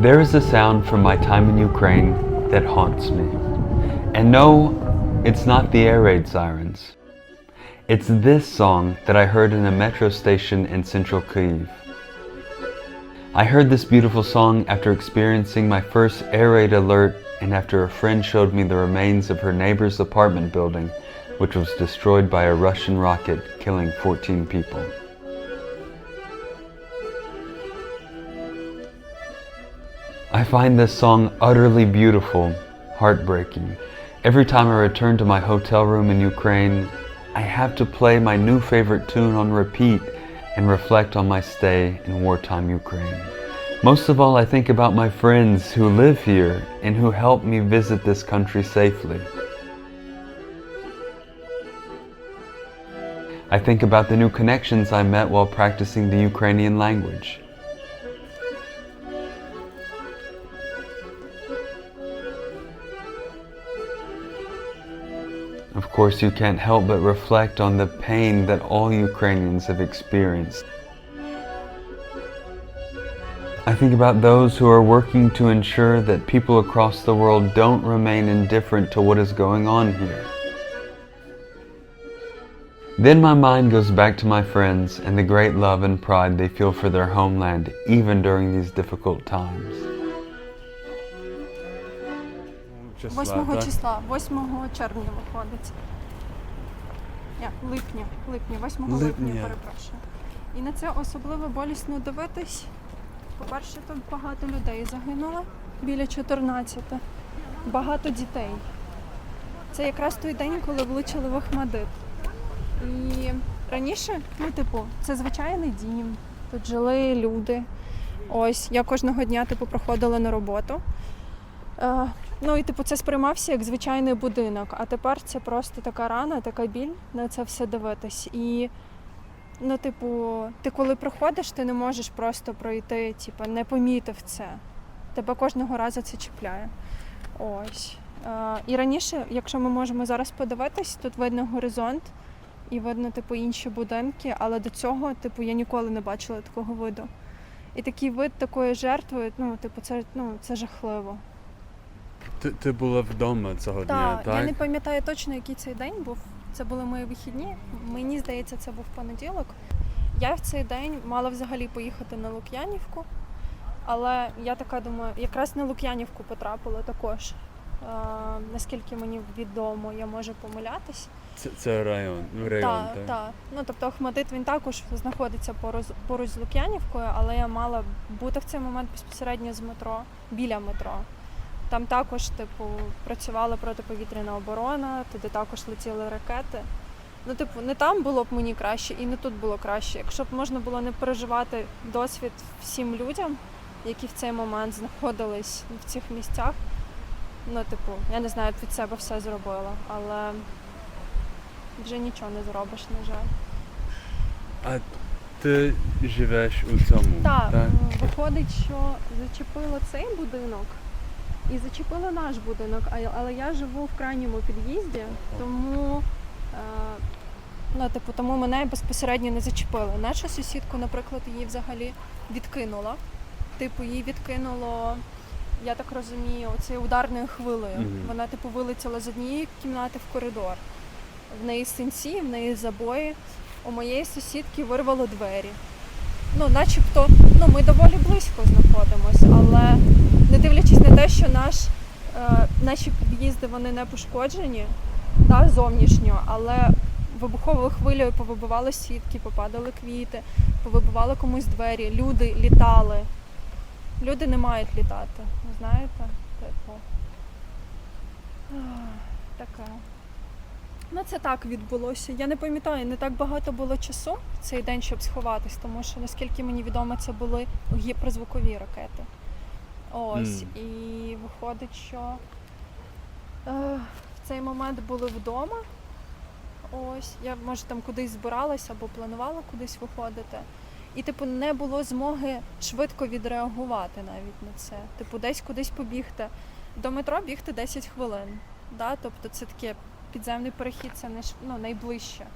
There is a sound from my time in Ukraine that haunts me. And no, it's not the air raid sirens. It's this song that I heard in a metro station in central Kyiv. I heard this beautiful song after experiencing my first air raid alert and after a friend showed me the remains of her neighbor's apartment building, which was destroyed by a Russian rocket, killing 14 people. I find this song utterly beautiful, heartbreaking. Every time I return to my hotel room in Ukraine, I have to play my new favorite tune on repeat and reflect on my stay in wartime Ukraine. Most of all, I think about my friends who live here and who helped me visit this country safely. I think about the new connections I met while practicing the Ukrainian language. Of course, you can't help but reflect on the pain that all Ukrainians have experienced. I think about those who are working to ensure that people across the world don't remain indifferent to what is going on here. Then my mind goes back to my friends and the great love and pride they feel for their homeland even during these difficult times. 8 числа, 8 червня виходить. Липня, 8 липня, перепрошую. І на це особливо болісно дивитись. По-перше, тут багато людей загинуло, біля 14, багато дітей. Це якраз той день, коли влучили в Охмадит. І раніше, це звичайний дім, тут жили люди. Ось, я кожного дня, проходила на роботу. Це сприймався як звичайний будинок, а тепер це просто така рана, така біль на це все дивитись. І, ти коли приходиш, ти не можеш просто пройти, не помітив це. Тебе кожного разу це чіпляє. Ось. І раніше, якщо ми можемо зараз подивитись, тут видно горизонт і видно, інші будинки, але до цього, я ніколи не бачила такого виду. І такий вид такої жертви, це жахливо. Ти була вдома цього дня, так? Я не пам'ятаю точно, який цей день був. Це були мої вихідні. Мені здається, це був понеділок. Я в цей день мала взагалі поїхати на Лук'янівку, але я така думаю, якраз на Лук'янівку потрапила також. Наскільки мені відомо, я можу помилятись. Це район, так? Так. Охмадит, він також знаходиться поруч з Лук'янівкою, але я мала бути в цей момент безпосередньо з метро, біля метро. Там також, працювала протиповітряна оборона, туди також летіли ракети. Не там було б мені краще і не тут було краще. Якщо б можна було не переживати досвід всім людям, які в цей момент знаходились в цих місцях, я не знаю, від себе все зробила, але вже нічого не зробиш, на жаль. А ти живеш у цьому? Так, виходить, що зачепило цей будинок і зачепило наш будинок, але я живу в крайньому під'їзді, тому тому мене безпосередньо не зачепили. Нашу сусідку, наприклад, її взагалі відкинуло. Її відкинуло, я так розумію, оцею ударною хвилею. Mm-hmm. Вона, вилетіла з однієї кімнати в коридор. В неї синці, в неї забої. У моєї сусідки вирвало двері. Начебто, ми доволі близько знаходимося, але не дивлячись на те, що наші під'їзди, вони не пошкоджені, зовнішньо, але вибуховою хвилею повибивали сітки, попадали квіти, повибивали комусь двері, люди літали. Люди не мають літати, ви знаєте? Таке. Це так відбулося. Я не пам'ятаю, не так багато було часу в цей день, щоб сховатись, тому що, наскільки мені відомо, це були гіперзвукові ракети. Ось, і виходить, що в цей момент були вдома. Ось, я, може, там кудись збиралася або планувала кудись виходити. І, не було змоги швидко відреагувати навіть на це. Десь кудись побігти. До метро бігти 10 хвилин. Тобто це таке підземний перехід, це найближче.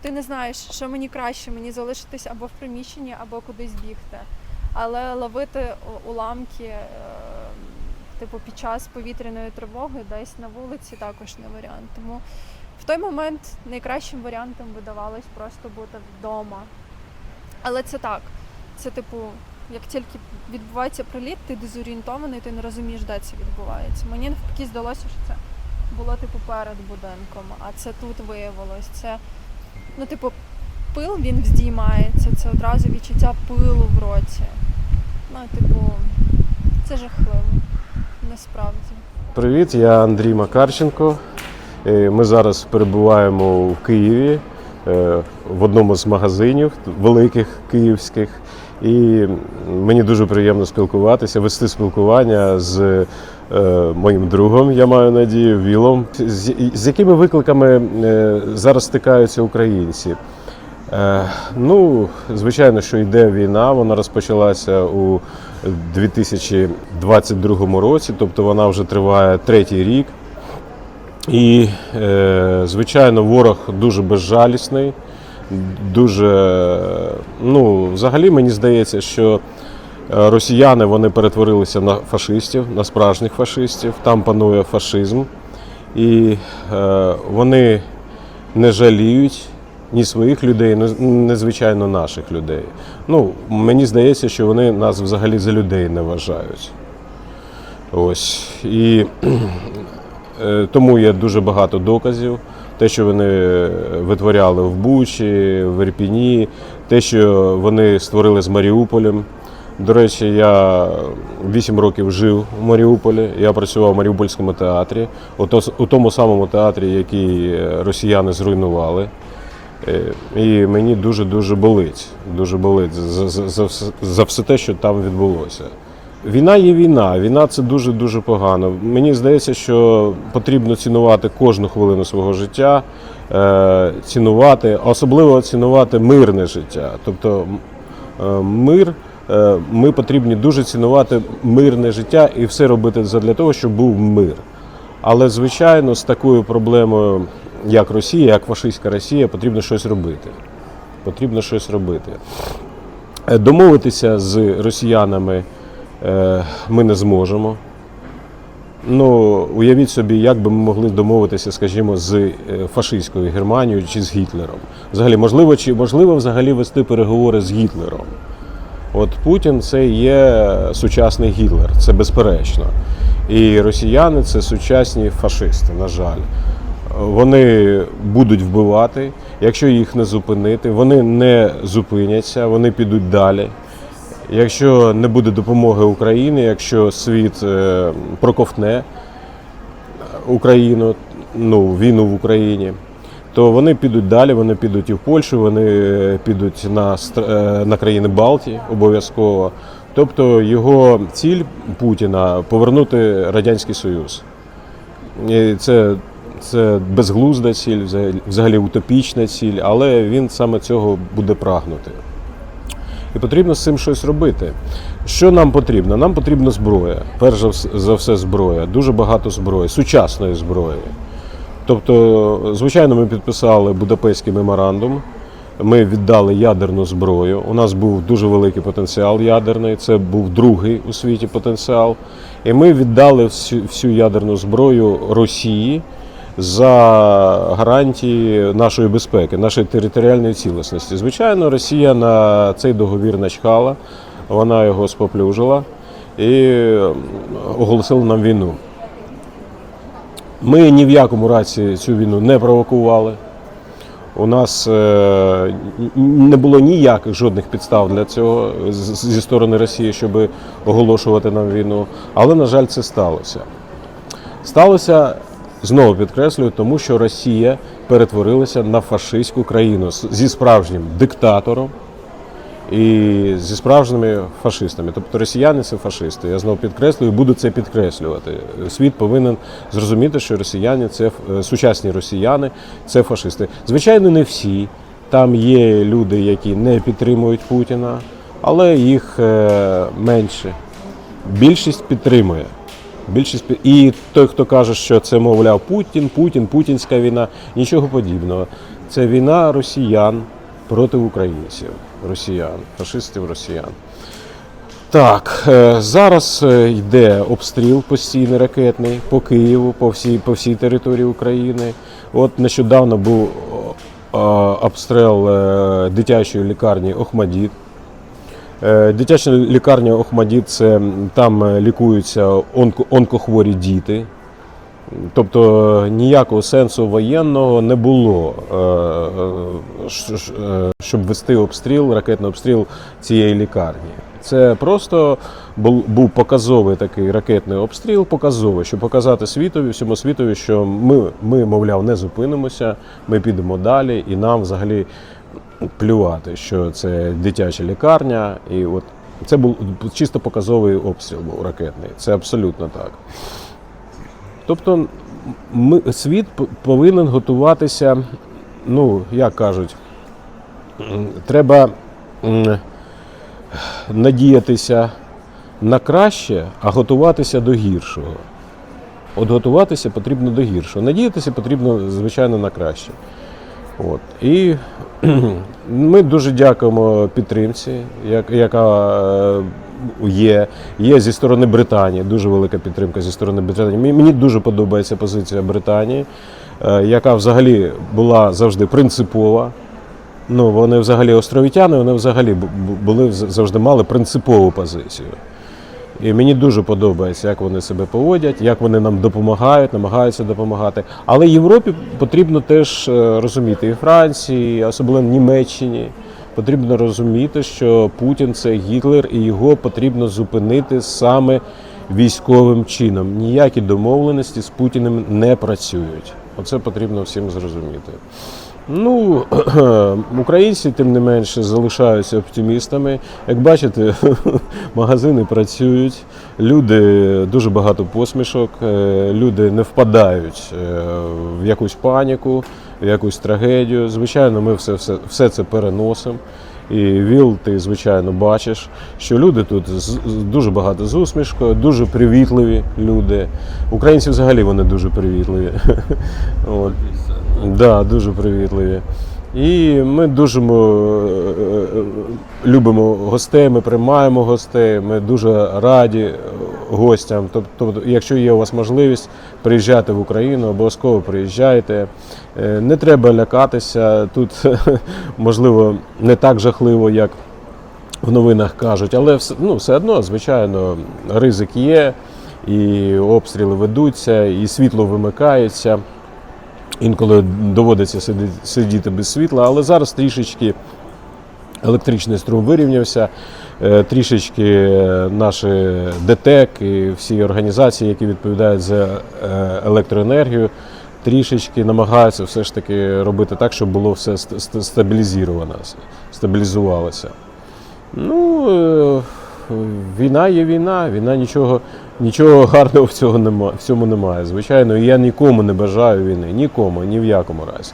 Ти не знаєш, що мені краще, мені залишитись або в приміщенні, або кудись бігти. Але ловити уламки типу під час повітряної тривоги десь на вулиці також не варіант. Тому в той момент найкращим варіантом видавалось просто бути вдома. Але це так. Це типу, як тільки відбувається приліт, ти дезорієнтований, ти не розумієш, де це відбувається. Мені навпаки здалося, що це було типу перед будинком, а це тут виявилось. Це, ну, типу, пил, він вздіймається, це одразу відчуття пилу в роті. Ну, типу, це жахливо, насправді. Привіт, я Андрій Макарченко. Ми зараз перебуваємо в Києві в одному з магазинів великих київських. І мені дуже приємно спілкуватися, вести спілкування з моїм другом, я маю надію, Вілом. З якими викликами зараз стикаються українці? Ну, звичайно, що йде війна, вона розпочалася у 2022 році, тобто вона вже триває 3-й рік. І, звичайно, ворог дуже безжалісний, дуже, ну, взагалі мені здається, що росіяни, вони перетворилися на фашистів, на справжніх фашистів, там панує фашизм, і вони не жаліють ні своїх людей, ні, звичайно, наших людей. Ну, мені здається, що вони нас взагалі за людей не вважають. Ось. І тому є дуже багато доказів. Те, що вони витворяли в Бучі, в Ірпіні, те, що вони створили з Маріуполем. До речі, я 8 років жив у Маріуполі, я працював в Маріупольському театрі, у тому самому театрі, який росіяни зруйнували. І мені дуже болить за все те, що там відбулося. Війна є війна, війна – це дуже погано. Мені здається, що потрібно цінувати кожну хвилину свого життя, цінувати, особливо цінувати мирне життя. Тобто мир, ми потрібні дуже цінувати мирне життя і все робити для того, щоб був мир. Але, звичайно, з такою проблемою, як Росія, як фашистська Росія, потрібно щось робити. Потрібно щось робити. Домовитися з росіянами ми не зможемо. Ну, уявіть собі, як би ми могли домовитися, скажімо, з фашистською Германією чи з Гітлером. Взагалі, можливо взагалі вести переговори з Гітлером. От Путін – це є сучасний Гітлер, це безперечно. І росіяни – це сучасні фашисти, на жаль. Вони будуть вбивати, якщо їх не зупинити, вони не зупиняться, вони підуть далі. Якщо не буде допомоги Україні, якщо світ проковтне Україну, ну, війну в Україні, то вони підуть далі, вони підуть і в Польщу, вони підуть на країни Балтії обов'язково. Тобто його ціль Путіна – повернути Радянський Союз. І це безглузда ціль, взагалі утопічна ціль, але він саме цього буде прагнути. І потрібно з цим щось робити. Що нам потрібно? Нам потрібна зброя. Перш за все зброя. Дуже багато зброї, сучасної зброї. Тобто, звичайно, ми підписали Будапештський меморандум, ми віддали ядерну зброю. У нас був дуже великий потенціал ядерний, це був другий у світі потенціал. І ми віддали всю ядерну зброю Росії за гарантії нашої безпеки, нашої територіальної цілісності. Звичайно, Росія на цей договір начхала, вона його споплюжила і оголосила нам війну. Ми ні в якому разі цю війну не провокували. У нас не було ніяких жодних підстав для цього зі сторони Росії, щоб оголошувати нам війну. Але, на жаль, це сталося. Сталося, знову підкреслюю, тому що Росія перетворилася на фашистську країну зі справжнім диктатором і зі справжніми фашистами. Тобто росіяни – це фашисти. Я знову підкреслюю і буду це підкреслювати. Світ повинен зрозуміти, що росіяни – це сучасні росіяни, це фашисти. Звичайно, не всі. Там є люди, які не підтримують Путіна, але їх менше. Більшість підтримує. І той, хто каже, що це, мовляв, путінська війна, нічого подібного. Це війна росіян проти українців, фашистів росіян. Так, зараз йде обстріл постійний ракетний по Києву, по всій території України. От нещодавно був обстріл дитячої лікарні «Охмадит». Дитяча лікарня «Охмадит» – це там лікуються онкохворі діти. Тобто ніякого сенсу воєнного не було, щоб вести обстріл, ракетний обстріл цієї лікарні. Це просто був показовий такий ракетний обстріл, показовий, щоб показати світові, всьому світові, що ми, мовляв, не зупинимося, ми підемо далі, і нам взагалі плювати, що це дитяча лікарня. І от це був чисто показовий обстріл, був ракетний. Це абсолютно так. Тобто світ повинен готуватися, ну, як кажуть, треба надіятися на краще, а готуватися до гіршого. От готуватися потрібно до гіршого. Надіятися потрібно, звичайно, на краще. От. І ми дуже дякуємо підтримці, яка є зі сторони Британії, дуже велика підтримка зі сторони Британії. Мені дуже подобається позиція Британії, яка взагалі була завжди принципова. Ну, вони взагалі островітяни, вони взагалі завжди мали принципову позицію. І мені дуже подобається, як вони себе поводять, як вони нам допомагають, намагаються допомагати. Але Європі потрібно теж розуміти, і Франції, особливо Німеччині, потрібно розуміти, що Путін – це Гітлер, і його потрібно зупинити саме військовим чином. Ніякі домовленості з Путіним не працюють. Оце потрібно всім зрозуміти. Ну, українці, тим не менше, залишаються оптимістами. Як бачите, магазини працюють, люди, дуже багато посмішок, люди не впадають в якусь паніку, в якусь трагедію. Звичайно, ми все це переносимо. І Віл, ти, звичайно, бачиш, що люди тут дуже багато з усмішкою, дуже привітливі люди. Українці взагалі вони дуже привітливі. От. Да, дуже привітливі. І ми дуже любимо гостей, ми приймаємо гостей, ми дуже раді гостям. Тобто, якщо є у вас можливість приїжджати в Україну, обов'язково приїжджайте. Не треба лякатися, тут, можливо, не так жахливо, як в новинах кажуть, але все одно, звичайно, ризик є, і обстріли ведуться, і світло вимикається. Інколи доводиться сидіти без світла, але зараз трішечки електричний струм вирівнявся, трішечки наші ДТЕК і всі організації, які відповідають за електроенергію, трішечки намагаються все ж таки робити так, щоб було все стабілізувалося. Ну, війна є війна, нічого гарного в цьому немає. Звичайно, і я нікому не бажаю війни, нікому, ні в якому разі.